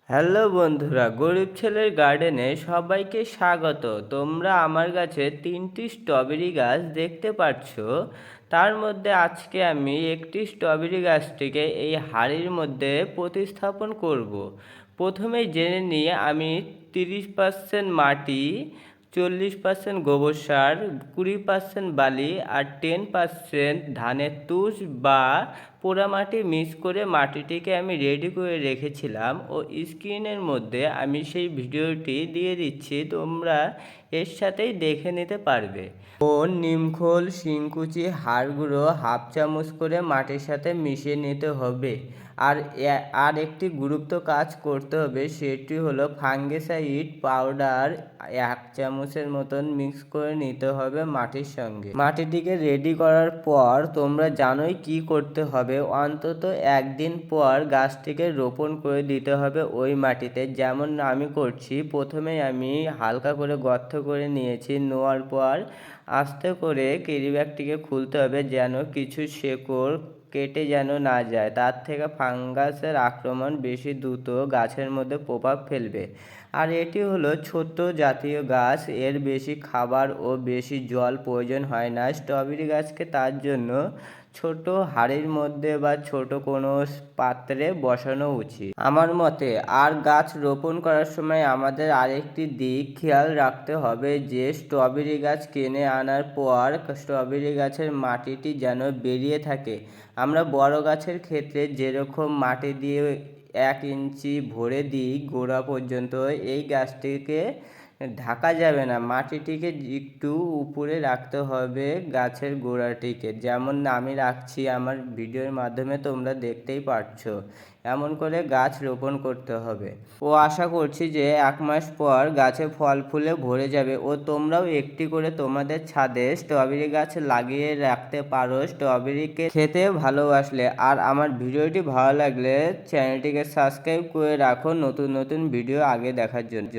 Hello বন্ধুরা, গরিব ছেলের গার্ডেনে সবাইকে স্বাগত। তোমরা আমার গাছে 3টি স্ট্রবেরি গাছ দেখতে পাচ্ছ। তার মধ্যে আজকে আমি একটি স্ট্রবেরি গাছটিকে এই হাঁড়ির মধ্যে প্রতিস্থাপন করব। প্রথমেই জেনে নিয়ে আমি 30% মাটি, 40% গোবর সার, 20% বালি আর 10% ধানের তুষ বা পোড়ামাটি মিক্স করে মাটিটিকে আমি রেডি করে রেখেছিলাম ও স্ক্রিনের মধ্যে আমি সেই ভিডিওটি দিয়ে দিচ্ছি, তোমরা এর সাথেই দেখে নিতে পারবে। ও নিমখোল, শিংকুচি, হাড় গুঁড়ো হাফ চামচ করে মাটির সাথে মিশিয়ে নিতে হবে। আর একটি গুরুত্ব কাজ করতে হবে, সেটি হলো ফাঙ্গিসাইড পাউডার 1 চামচের মতন মিক্স করে নিতে হবে মাটির সঙ্গে। মাটিটিকে রেডি করার পর তোমরা জানোই কি করতে হবে। অন্তত একদিন পর গাছটিকে রোপণ করে দিতে হবে ওই মাটিতে, যেমন আমি করছি। প্রথমে আমি হালকা করে গর্ত করে নিয়েছি, নেওয়ার পর আস্তে করে ক্যারি ব্যাগটিকে খুলতে হবে যেন কিছু শেকড় কেটে যেন না যায়। তার থেকে ফাঙ্গাসের আক্রমণ বেশি দ্রুত গাছের মধ্যে প্রভাব ফেলবে। আর এটি হলো ছোট জাতীয় গাছ, এর বেশি খাবার ও বেশি জল প্রয়োজন হয় না স্ট্রবেরি গাছকে। তার জন্য ছোট হাঁড়ির মধ্যে বা ছোট কোনো পাত্রে বসানো উচিত আমার মতে। আর গাছ রোপণ করার সময় আমাদের আরেকটি দিক খেয়াল রাখতে হবে যে স্ট্রবেরি গাছ কিনে আনার পর স্ট্রবেরি গাছের মাটিটি যেন বেরিয়ে থাকে। আমরা বড় গাছের ক্ষেত্রে যেরকম মাটি দিয়ে 1 ইঞ্চি ভরে দিই গোড়া পর্যন্ত, এই গাছটিকে ঢাকা যাবে না, মাটিটিকে একটু উপরে রাখতে হবে গাছের গোড়াটিকে, যেমন আমি রাখছি আমার ভিডিওর মাধ্যমে তোমরা দেখতেই পারছো। এমন করে গাছ রোপণ করতে হবে ও আশা করছি যে 1 মাস পর গাছে ফল ফুলে ভরে যাবে ও তোমরাও একটি করে তোমাদের ছাদে স্ট্রবেরি গাছ লাগিয়ে রাখতে পারো স্ট্রবেরিকে খেতে ভালোবাসলে। আর আমার ভিডিওটি ভালো লাগলে চ্যানেলটিকে সাবস্ক্রাইব করে রাখো নতুন নতুন ভিডিও আগে দেখার জন্য।